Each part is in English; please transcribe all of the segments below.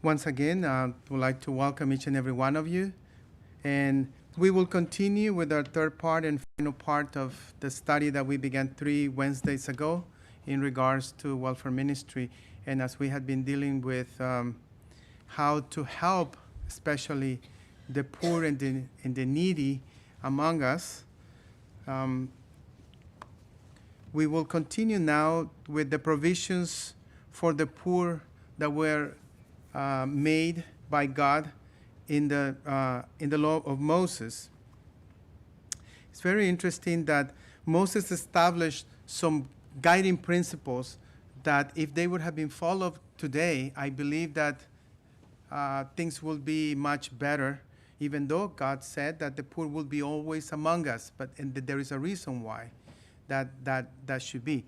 Once again, I would like to welcome each and every one of you. And we will continue with our third part and final part of the study that we began 3 Wednesdays ago in regards to welfare ministry. And as we had been dealing with how to help, especially the poor and the needy among us, we will continue now with the provisions for the poor that were made by God in the law of Moses. It's very interesting that Moses established some guiding principles that if they would have been followed today, I believe that things will be much better, even though God said that the poor will be always among us, and there is a reason why that should be.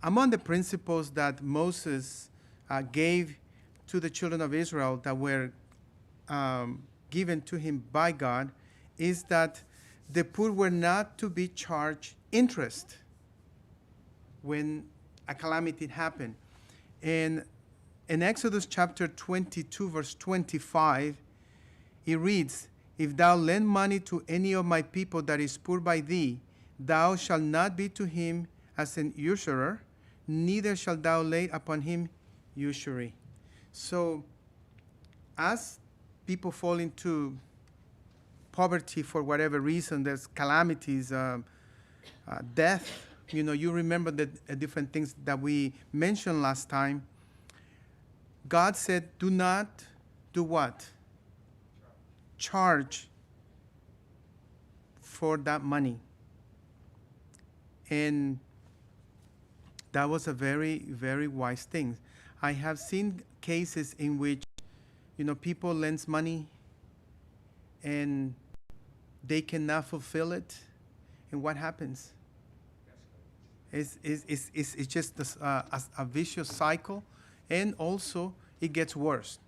Among the principles that Moses gave to the children of Israel that were given to him by God is that the poor were not to be charged interest when a calamity happened. In Exodus chapter 22, verse 25, it reads, "If thou lend money to any of my people that is poor by thee, thou shalt not be to him as an usurer, neither shalt thou lay upon him usury." So, as people fall into poverty for whatever reason, there's calamities, death, you remember the different things that we mentioned last time. God said, do not do what? Charge for that money. And that was a very, very wise thing. I have seen cases in which, people lend money and they cannot fulfill it. And what happens? It's just a vicious cycle. And also, it gets worse.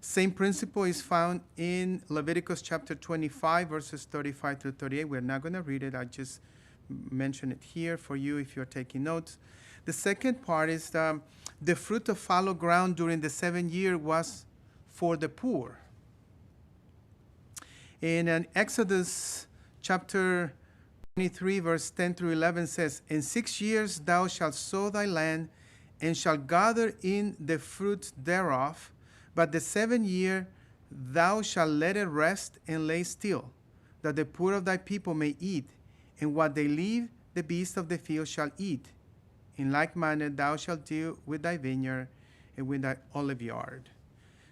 Same principle is found in Leviticus chapter 25, verses 35 to 38. We're not going to read it. I just mention it here for you if you're taking notes. The second part is the fruit of fallow ground during the 7th year was for the poor. In Exodus chapter 23, verse 10 through 11 says, "In 6 years thou shalt sow thy land, and shalt gather in the fruit thereof, but the 7th year thou shalt let it rest and lay still, that the poor of thy people may eat, and what they leave the beasts of the field shall eat. In like manner thou shalt deal with thy vineyard and with thy olive yard."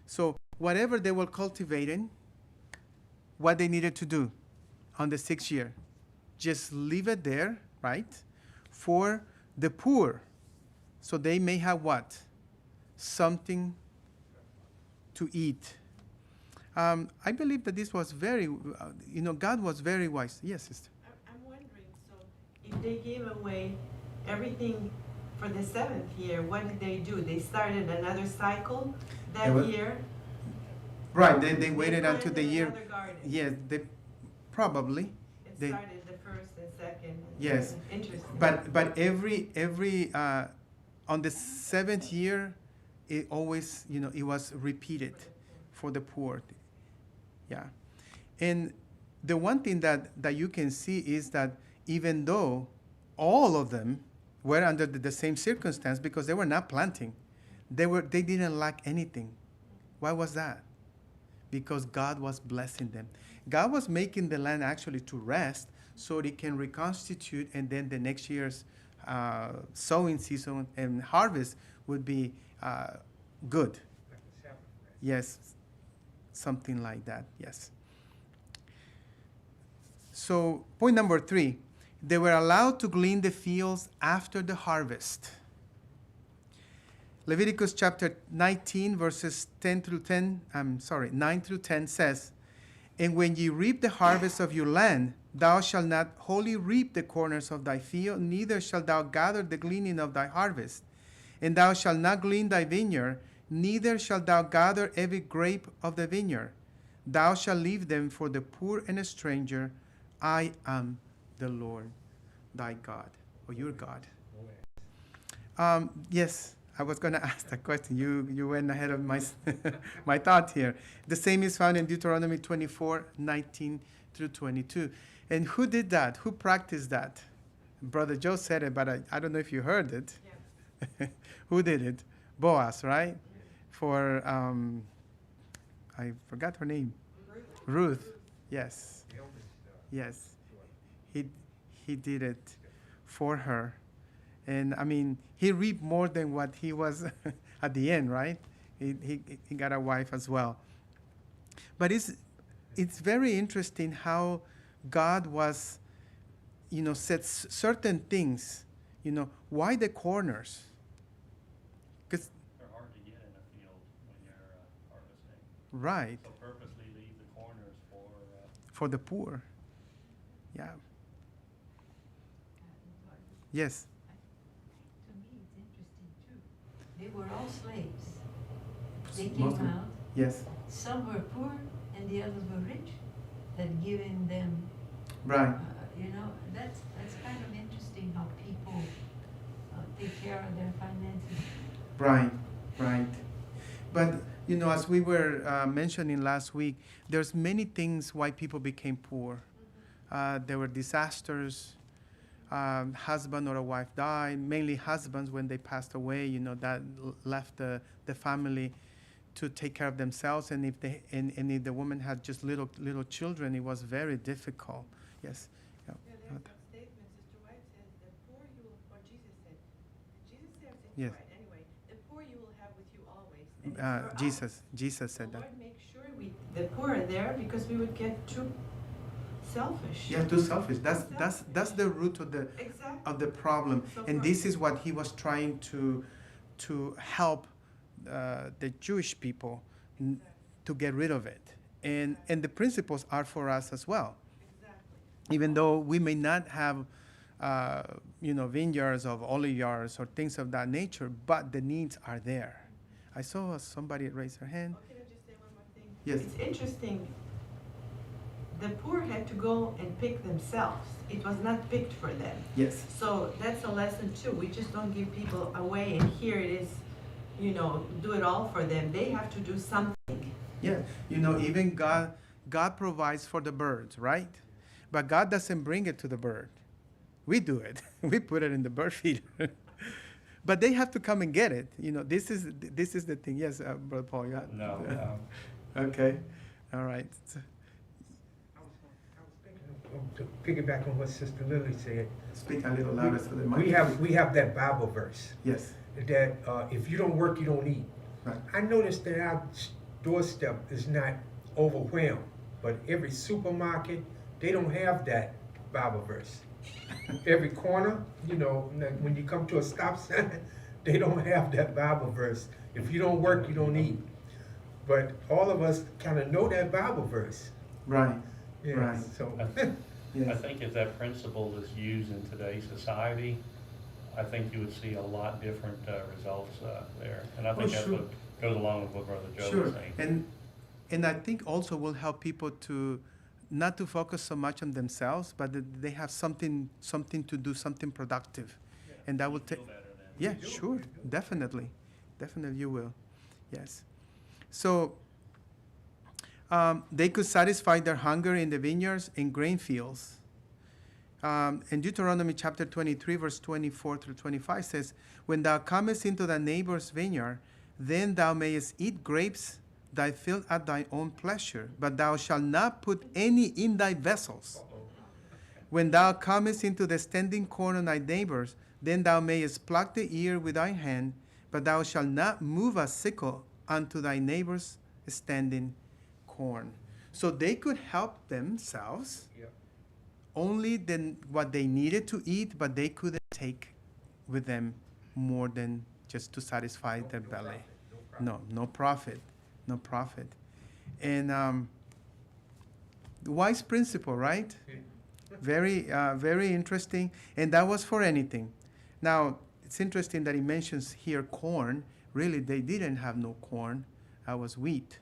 So whatever they were cultivating, what they needed to do on the 6th year, just leave it there, right, for the poor, so they may have what? Something to eat. I believe that this was very, God was very wise. Yes, sister. I'm wondering, so if they gave away everything for the 7th year, what did they do? They started another cycle that year? Right, they waited until the year. Yes, they probably. It started the 1st and 2nd. Yes. Interesting. But every on the 7th year, it always, it was repeated for the poor. Yeah. And the one thing that you can see is that even though all of them were under the same circumstance, because they were not planting, they didn't lack anything. Why was that? Because God was blessing them. God was making the land actually to rest so it can reconstitute, and then the next year's sowing season and harvest would be good. Yes, something like that, yes. So point number 3, they were allowed to glean the fields after the harvest. Leviticus chapter 19, verses 9 through 10 says, "And when ye reap the harvest of your land, thou shalt not wholly reap the corners of thy field, neither shalt thou gather the gleaning of thy harvest. And thou shalt not glean thy vineyard, neither shalt thou gather every grape of the vineyard. Thou shalt leave them for the poor and a stranger. I am the Lord thy God," or your God. Yes, I was going to ask that question. You went ahead of my my thought here. The same is found in Deuteronomy 24:19 through 22. And who did that? Who practiced that? Brother Joe said it, but I don't know if you heard it. Yeah. Who did it? Boaz, right? For, I forgot her name. Ruth. Yes. Yes. He, he did it for her. And I mean, he reaped more than what he was at the end, right? He got a wife as well. But it's very interesting how God was, said certain things. Why the corners? Because They're hard to get in a field when you're harvesting. right, So purposely leave the corners for the poor. Yeah. Yes. To me, it's interesting too. They were all slaves. They Most came of- out, Yes. some were poor and the others were rich, that given them, Right. that's kind of interesting how people take care of their finances. Right. Right. But as we were mentioning last week, there's many things why people became poor. There were disasters. Husband or a wife died. Mainly husbands when they passed away. That left the family to take care of themselves. And if if the woman had just little children, it was very difficult. Yes. Yeah. Yeah, there's a statement, Sister White says, the poor you will, or Jesus said, Jesus said, Sister Yes. White, anyway, the poor you will have with you always. And it's for us. Jesus So said that. Lord, make sure the poor are there because we would get too selfish. Yeah, too selfish. That's the root of the Exactly. problem. So And for- this is what he was trying to help the Jewish people to get rid of it. And the principles are for us as well. Exactly. Even though we may not have vineyards of olive yards or things of that nature, but the needs are there. I saw somebody raise their hand. Oh, can I just say one more thing? Yes. It's interesting. The poor had to go and pick themselves. It was not picked for them. Yes. So that's a lesson too. We just don't give people away and here it is, do it all for them. They have to do something. Yeah, even God provides for the birds, right? But God doesn't bring it to the bird. We do it. We put it in the bird feeder. But they have to come and get it. This is the thing. Yes, Brother Paul. Yeah. No. Okay. All right. I was thinking to piggyback on what Sister Lily said. Speak a little louder so the mic. We have that Bible verse Yes. that if you don't work, you don't eat. Right. I noticed that our doorstep is not overwhelmed, but every supermarket, they don't have that Bible verse. Every corner, like when you come to a stop sign, they don't have that Bible verse. If you don't work, you don't eat. But all of us kind of know that Bible verse. Right. Yeah, Right. So I Yes. think if that principle is used in today's society, I think you would see a lot different results there. And I think that's sure. what goes along with what Brother Joe Sure. was saying. And I think also will help people to not to focus so much on themselves, but that they have something to do, something productive. And that will take. Feel better then. Yeah, sure, definitely you will. Yes. So they could satisfy their hunger in the vineyards and grain fields. In Deuteronomy chapter 23, verse 24 through 25 says, "When thou comest into thy neighbor's vineyard, then thou mayest eat grapes thy field at thy own pleasure, but thou shalt not put any in thy vessels. When thou comest into the standing corn of thy neighbors, then thou mayest pluck the ear with thy hand, but thou shalt not move a sickle unto thy neighbor's standing corn." So they could help themselves Yep. only than what they needed to eat, but they couldn't take with them more than just to satisfy their belly. No profit. And wise principle, right? Very interesting. And that was for anything. Now, it's interesting that he mentions here corn. Really, they didn't have no corn. That was wheat.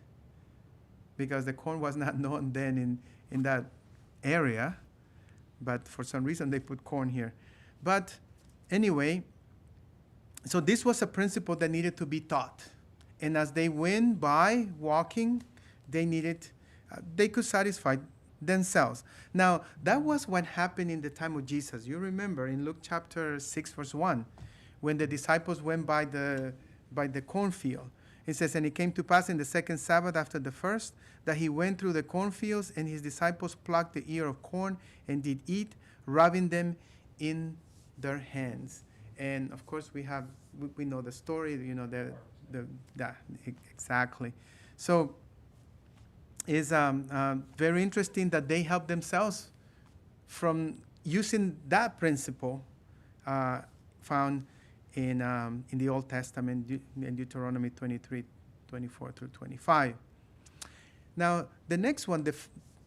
Because the corn was not known then in that area. But for some reason, they put corn here. But anyway, So this was a principle that needed to be taught. And as they went by walking, they could satisfy themselves. Now, that was what happened in the time of Jesus. You remember in Luke chapter 6, verse 1, when the disciples went by the cornfield. It says, and it came to pass in the second Sabbath after the first, that he went through the cornfields, and his disciples plucked the ear of corn and did eat, rubbing them in their hands. And of course, we know the story. Exactly. So it's very interesting that they help themselves from using that principle found in the Old Testament, in Deuteronomy 23, 24 through 25. Now, the next one,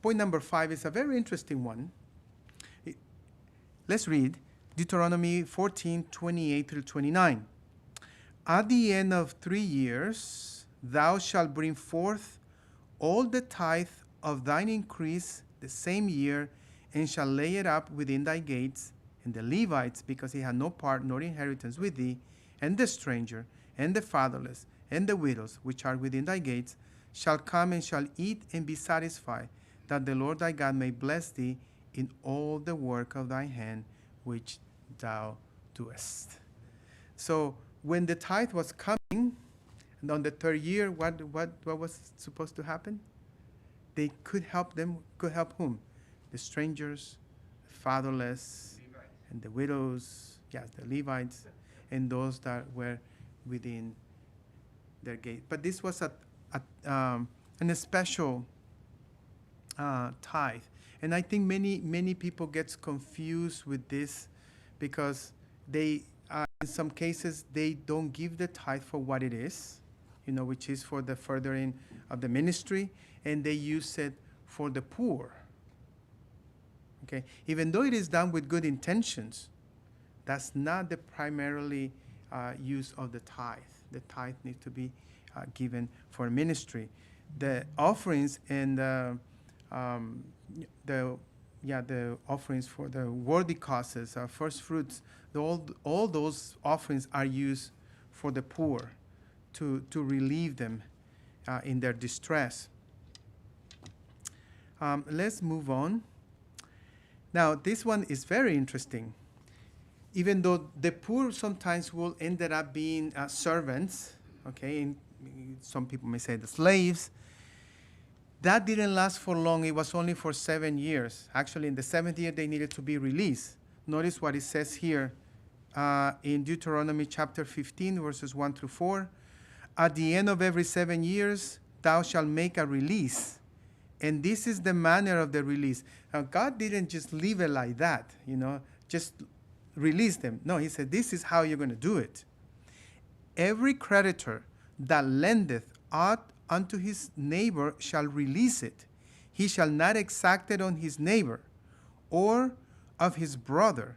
point number 5, is a very interesting one. Let's read Deuteronomy 14, 28 through 29. At the end of 3 years, thou shalt bring forth all the tithe of thine increase the same year, and shall lay it up within thy gates. And the Levites, because he had no part nor inheritance with thee, and the stranger, and the fatherless, and the widows, which are within thy gates, shall come and shall eat and be satisfied, that the Lord thy God may bless thee in all the work of thy hand, which thou doest. So when the tithe was coming, and on the 3rd year, what was supposed to happen? They could help them. Could help whom? The strangers, the fatherless, and the widows, yes, the Levites, and those that were within their gate. But this was a special tithe. And I think many people gets confused with this because they, in some cases, they don't give the tithe for what it is, which is for the furthering of the ministry, and they use it for the poor. Okay, even though it is done with good intentions, that's not the primarily use of the tithe. The tithe needs to be given for ministry. The offerings and the offerings for the worthy causes, first fruits, all those offerings are used for the poor to relieve them in their distress. Let's move on. Now, this one is very interesting. Even though the poor sometimes will end up being servants, okay, and some people may say the slaves, that didn't last for long. It was only for 7 years. Actually, in the 7th year, they needed to be released. Notice what it says here in Deuteronomy chapter 15, verses 1 through 4. At the end of every 7 years, thou shalt make a release. And this is the manner of the release. Now, God didn't just leave it like that, just release them. No, he said, this is how you're going to do it. Every creditor that lendeth aught unto his neighbor shall release it. He shall not exact it on his neighbor or of his brother,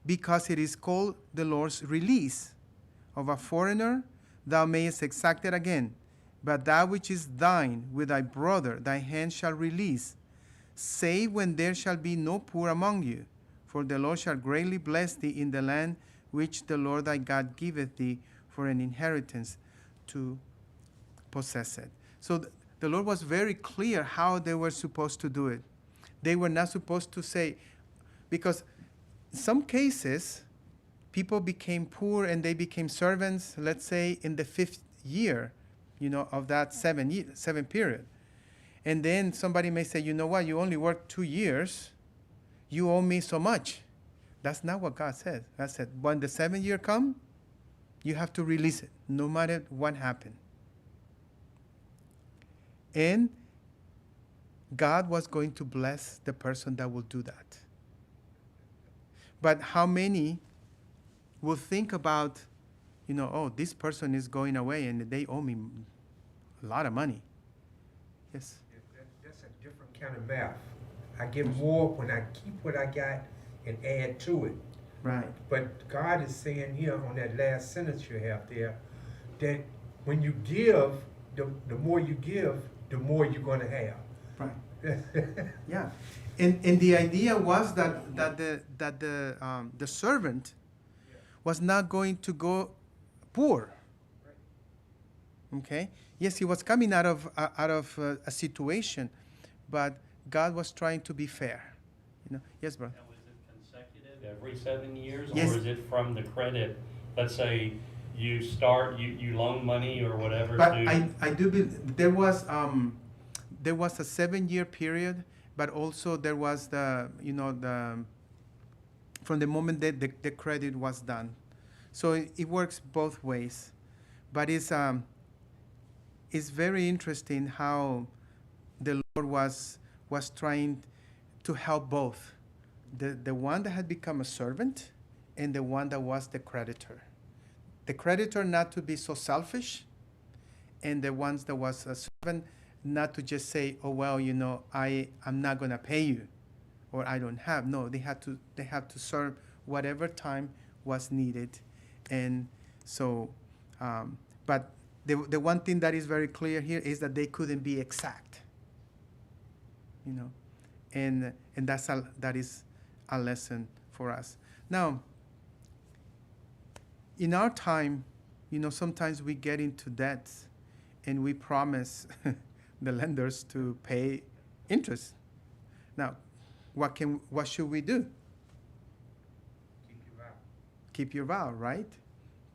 because it is called the Lord's release. Of a foreigner thou mayest exact it again, but that which is thine with thy brother thy hand shall release, save when there shall be no poor among you. For the Lord shall greatly bless thee in the land which the Lord thy God giveth thee for an inheritance to possess it. So the Lord was very clear how they were supposed to do it. They were not supposed to say, because in some cases, people became poor and they became servants, let's say in the 5th year, of that 7 period. And then somebody may say, you know what, you only worked 2 years, you owe me so much. That's not what God said. God said, when the 7th year come, you have to release it, no matter what happened. And God was going to bless the person that will do that. But how many will think about, oh, this person is going away and they owe me a lot of money? Yes? That's a different kind of math. I get more when I keep what I got and add to it. Right. But God is saying here on that last sentence you have there, that when you give, the more you give, the more you're going to have. Right. Yeah. And the idea was that the servant was not going to go poor. Okay? Yes, he was coming out of a situation, but God was trying to be fair. Yes, brother. Now, is it consecutive every 7 years? Yes. Or is it from the credit? Let's say you start, you loan money or whatever But to. I do believe there was a 7-year period, but also there was the from the moment that the credit was done. So it works both ways. But it's very interesting how the Lord was trying to help both. The one that had become a servant and the one that was the creditor. The creditor not to be so selfish, and the ones that was a servant not to just say, oh well, I'm not gonna pay you, or I don't have. No, they have to serve whatever time was needed. And so but the one thing that is very clear here is that they couldn't be exact. And that is a lesson for us. Now, in our time, sometimes we get into debt and we promise the lenders to pay interest. Now, what should we do? Keep your vow. Keep your vow, right?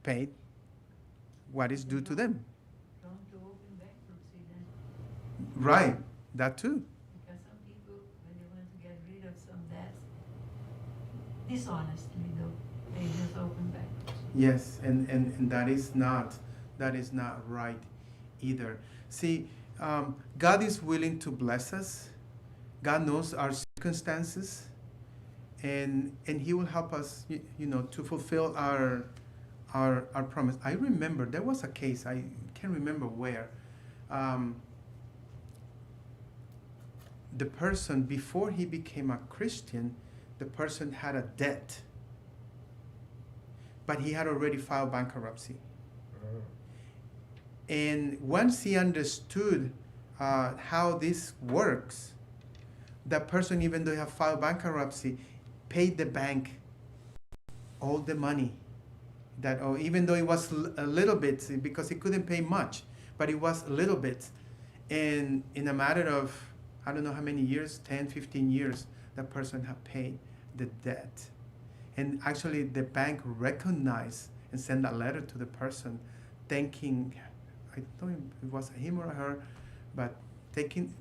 Pay what is due to them. Don't do open bankruptcy then, Right, that too. because some people, when they want to get rid of some debts, dishonestly though, they just open bankruptcy. Yes, and that is not right either. See, God is willing to bless us. God knows our circumstances, and He will help us, to fulfill our promise. I remember there was a case, I can't remember where. The person, before he became a Christian, the person had a debt, but he had already filed bankruptcy. And once he understood how this works, that person, even though he had filed bankruptcy, paid the bank all the money. Even though it was a little bit, because he couldn't pay much, but it was a little bit. And in a matter of, I don't know how many years, 10, 15 years, that person had paid the debt. And actually the bank recognized and sent a letter to the person thanking, I don't know if it was him or her, but thanking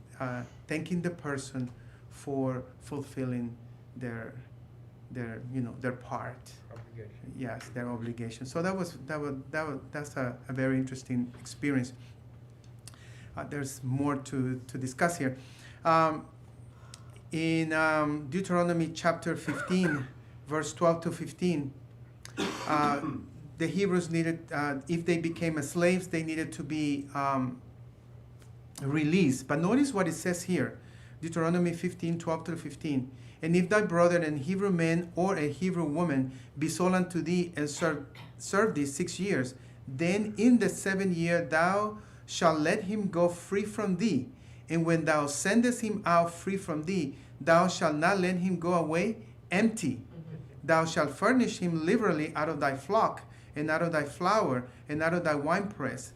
the person for fulfilling their part. Obligation. Yes, their obligation. So that's a very interesting experience. There's more to discuss here. In Deuteronomy chapter 15, verse 12 to 15, the Hebrews needed, if they became slaves, they needed to be released. But notice what it says here, Deuteronomy 15, 12 to 15. And if thy brother, an Hebrew man or a Hebrew woman, be sold unto thee and serve thee 6 years, then in the 7th year thou shalt let him go free from thee. And when thou sendest him out free from thee, thou shalt not let him go away empty. Thou shalt furnish him liberally out of thy flock, and out of thy flour, and out of thy winepress.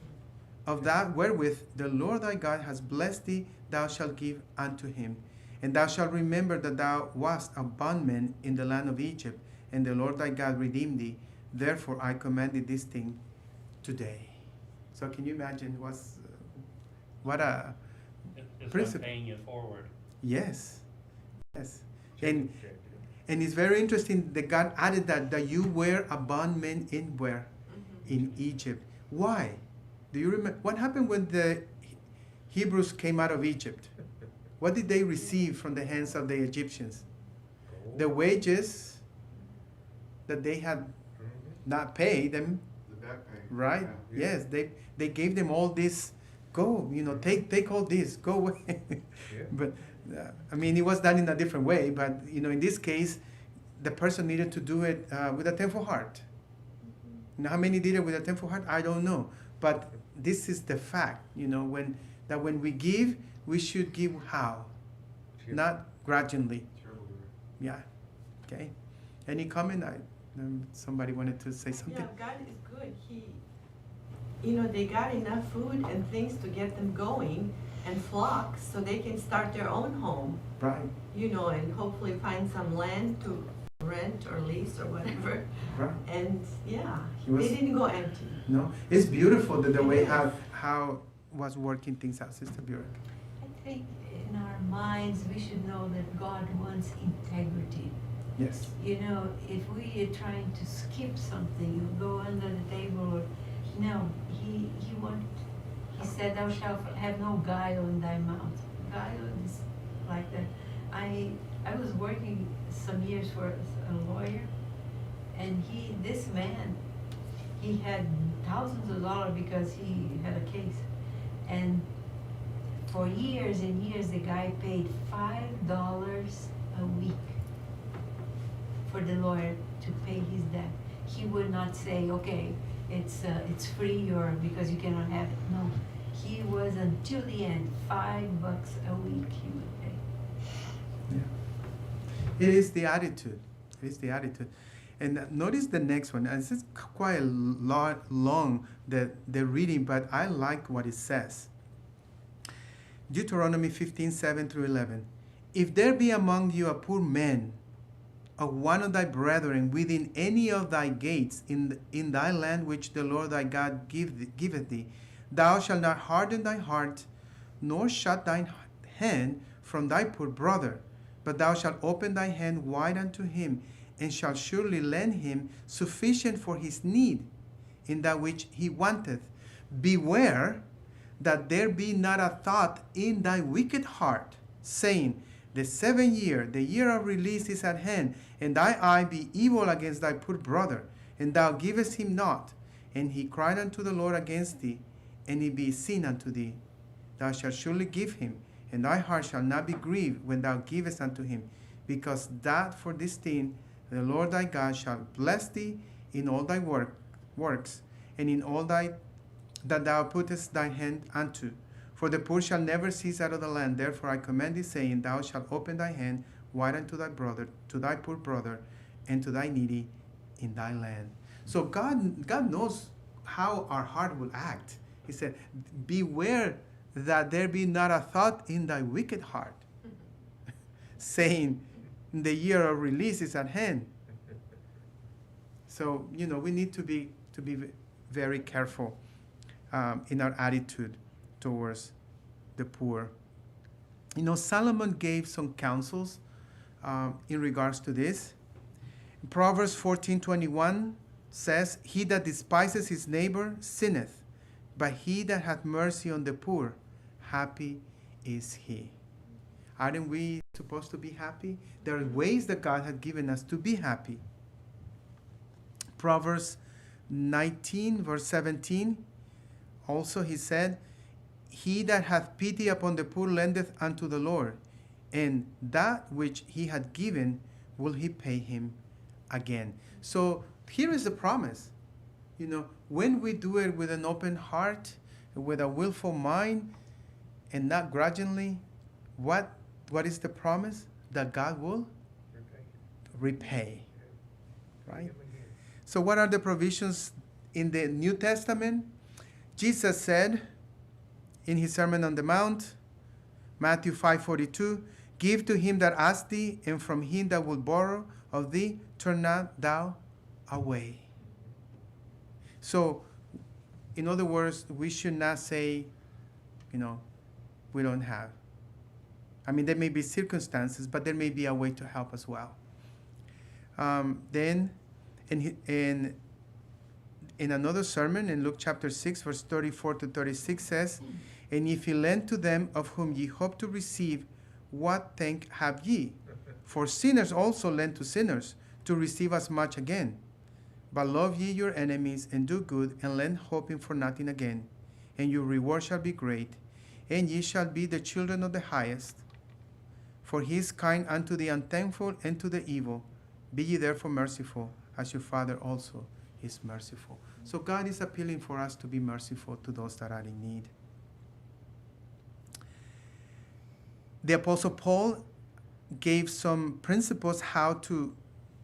Of that wherewith the Lord thy God has blessed thee, thou shalt give unto him. And thou shalt remember that thou wast a bondman in the land of Egypt, and the Lord thy God redeemed thee. Therefore I commanded this thing today. So can you imagine what a It's principle. not paying you forward. Yes. And it's very interesting that God added that you were a bondman in where? In Egypt. Why? Do you remember what happened when the Hebrews came out of Egypt? What did they receive from the hands of the Egyptians? The wages that they had not paid them. The back pay. Right? Yeah. Yes, they gave them all this. Go, take all this. Go away. Yeah. But it was done in a different way. But in this case, the person needed to do it with a thankful heart. How many did it with a thankful heart? I don't know. But this is the fact. When we give, we should give how? Sure. Not grudgingly. Terrible. Yeah. Okay. Any comment? Somebody wanted to say something. Yeah, God is good. they got enough food and things to get them going and flocks so they can start their own home, Right. And hopefully find some land to rent or lease or whatever. Right. And yeah, He was- they didn't go empty. No, it's beautiful that the way It is. how was working things out, Sister Burek. I think in our minds, we should know that God wants integrity. Yes. If we are trying to skip something, you go under the table, no, he said, thou shalt have no guile in thy mouth. Guile is like that. I was working some years for a lawyer, and this man, he had thousands of dollars because he had a case. And for years and years, the guy paid $5 a week for the lawyer to pay his debt. He would not say, okay, it's free or because you cannot have it. No, he was until the end, $5 a week he would pay. Yeah. It is the attitude. It is the attitude. And notice the next one. And this is quite a lot long, the reading, but I like what it says. Deuteronomy 15:7-11. If there be among you a poor man, of one of thy brethren within any of thy gates in thy land which the Lord thy God giveth thee, thou shalt not harden thy heart, nor shut thine hand from thy poor brother, but thou shalt open thy hand wide unto him, and shalt surely lend him sufficient for his need in that which he wanteth. Beware that there be not a thought in thy wicked heart, saying, the 7th year, the year of release is at hand, and thy eye be evil against thy poor brother, and thou givest him not. And he cried unto the Lord against thee, and it be sin unto thee. Thou shalt surely give him, and thy heart shall not be grieved when thou givest unto him, because that for this thing the Lord thy God shall bless thee in all thy works, and in all that thou puttest thy hand unto. For the poor shall never cease out of the land. Therefore I command thee, saying, thou shalt open thy hand wide unto thy brother, to thy poor brother, and to thy needy in thy land. So God knows how our heart will act. He said, beware that there be not a thought in thy wicked heart, saying, the year of release is at hand. So, we need to be very careful in our attitude towards the poor. Solomon gave some counsels in regards to this. Proverbs 14:21 says, he that despises his neighbor sinneth, but he that hath mercy on the poor, happy is he. Aren't we supposed to be happy? There are ways that God has given us to be happy. Proverbs 19, verse 17, also he said, he that hath pity upon the poor lendeth unto the Lord, and that which he hath given will he pay him again. So here is the promise. When we do it with an open heart, with a willful mind, and not grudgingly, what is the promise? That God will repay. Right? So what are the provisions in the New Testament? Jesus said in his Sermon on the Mount, Matthew 5:42, give to him that asks thee, and from him that will borrow of thee, turn not thou away. So, in other words, we should not say, we don't have. There may be circumstances, but there may be a way to help as well. Then, in another sermon, in Luke chapter 6, verse 34-36 says, and if ye lend to them of whom ye hope to receive, what thank have ye? For sinners also lend to sinners, to receive as much again. But love ye your enemies, and do good, and lend, hoping for nothing again. And your reward shall be great, and ye shall be the children of the highest. For he is kind unto the unthankful and to the evil. Be ye therefore merciful, as your Father also is merciful. So God is appealing for us to be merciful to those that are in need. The Apostle Paul gave some principles how to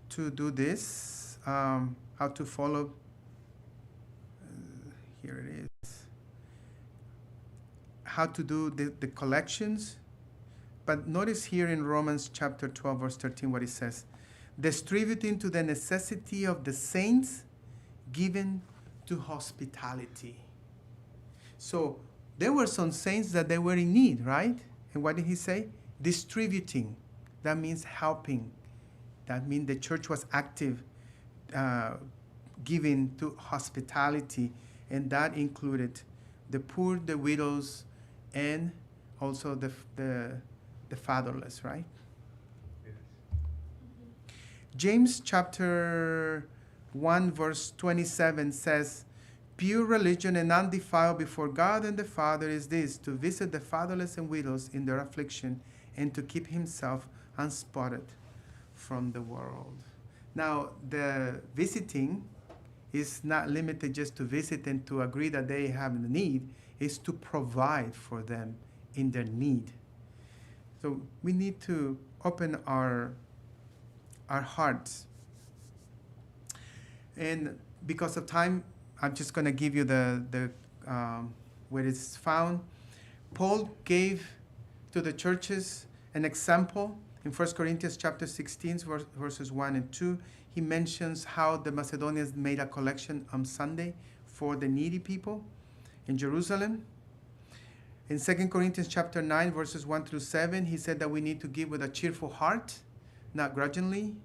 do this, how to follow here it is, how to do the collections. But notice here in Romans chapter 12, verse 13, what it says. Distributing to the necessity of the saints, given to hospitality. So there were some saints that they were in need, right? And what did he say? Distributing. That means helping. That means the church was active, giving to hospitality. And that included the poor, the widows, and also the fatherless, right? Yes. James chapter 1 verse 27 says, pure religion and undefiled before God and the Father is this, to visit the fatherless and widows in their affliction and to keep himself unspotted from the world. Now, the visiting is not limited just to visit and to agree that they have the need, is to provide for them in their need. So we need to open our hearts. And because of time, I'm just going to give you the where it's found. Paul gave to the churches an example in 1 Corinthians chapter 16, verses 1 and 2. He mentions how the Macedonians made a collection on Sunday for the needy people in Jerusalem. In 2 Corinthians chapter 9, verses 1 through 7, he said that we need to give with a cheerful heart, not grudgingly.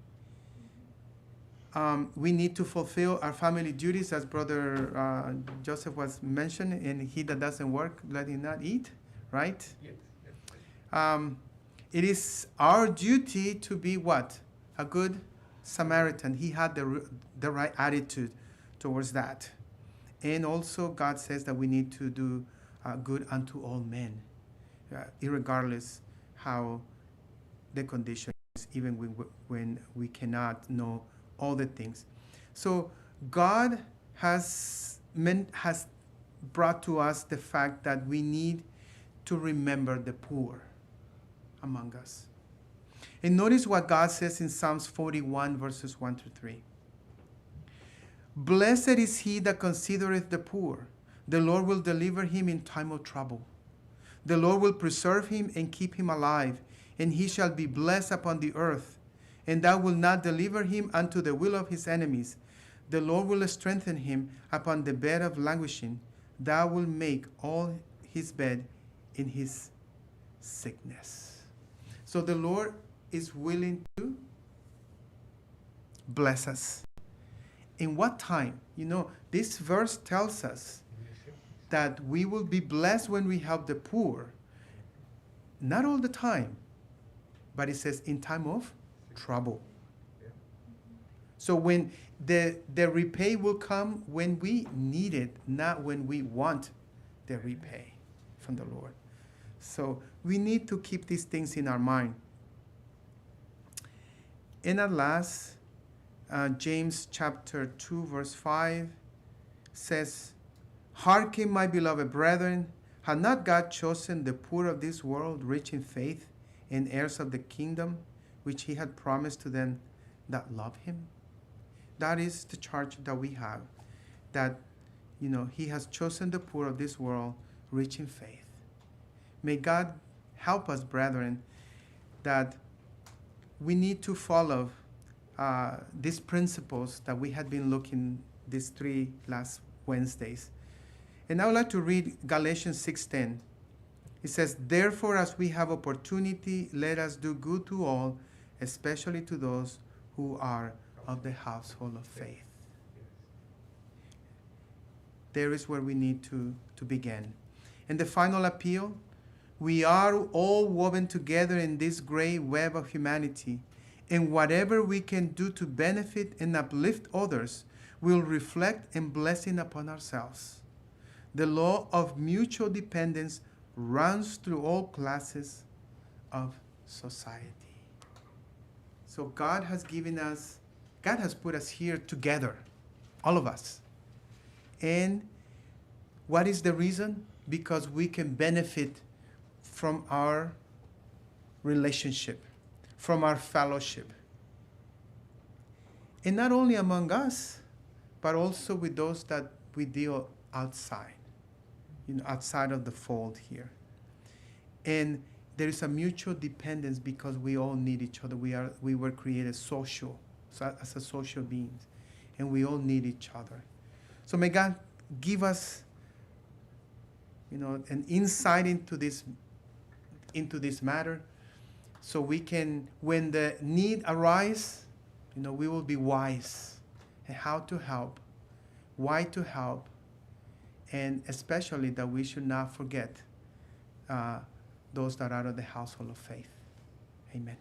We need to fulfill our family duties, as Brother Joseph was mentioning, and he that doesn't work, let him not eat, right? Yes. It is our duty to be what? A good Samaritan. He had the right attitude towards that. And also God says that we need to do good unto all men, irregardless how the condition is, even when we cannot know all the things. So God has brought to us the fact that we need to remember the poor among us. And notice what God says in Psalms 41, verses 1 to 3. Blessed is he that considereth the poor. The Lord will deliver him in time of trouble. The Lord will preserve him and keep him alive, and he shall be blessed upon the earth. And thou wilt not deliver him unto the will of his enemies. The Lord will strengthen him upon the bed of languishing. Thou wilt make all his bed in his sickness. So the Lord is willing to bless us. In what time? You know, this verse tells us that we will be blessed when we help the poor. Not all the time, but it says in time of trouble. Yeah. So when the repay will come when we need it, not when we want the repay from the Lord. So we need to keep these things in our mind. And at last, James chapter 2, verse 5 says, hearken, my beloved brethren, had not God chosen the poor of this world, rich in faith, and heirs of the kingdom, which he had promised to them that love him? That is the charge that we have, that, you know, he has chosen the poor of this world, rich in faith. May God help us, brethren, that we need to follow these principles that we had been looking these 3 last Wednesdays. And I would like to read Galatians 6:10. It says, therefore, as we have opportunity, let us do good to all, especially to those who are of the household of faith. There is where we need to begin. And the final appeal, we are all woven together in this great web of humanity, and whatever we can do to benefit and uplift others will reflect a blessing upon ourselves. The law of mutual dependence runs through all classes of society. So God has put us here together, all of us. And what is the reason? Because we can benefit from our relationship, from our fellowship. And not only among us, but also with those that we deal outside, outside of the fold here. And there is a mutual dependence because we all need each other. We were created social, as a social beings, and we all need each other. So may God give us, an insight into this matter, so we can, when the need arises, we will be wise in how to help, why to help, and especially that we should not forget those that are of the household of faith. Amen.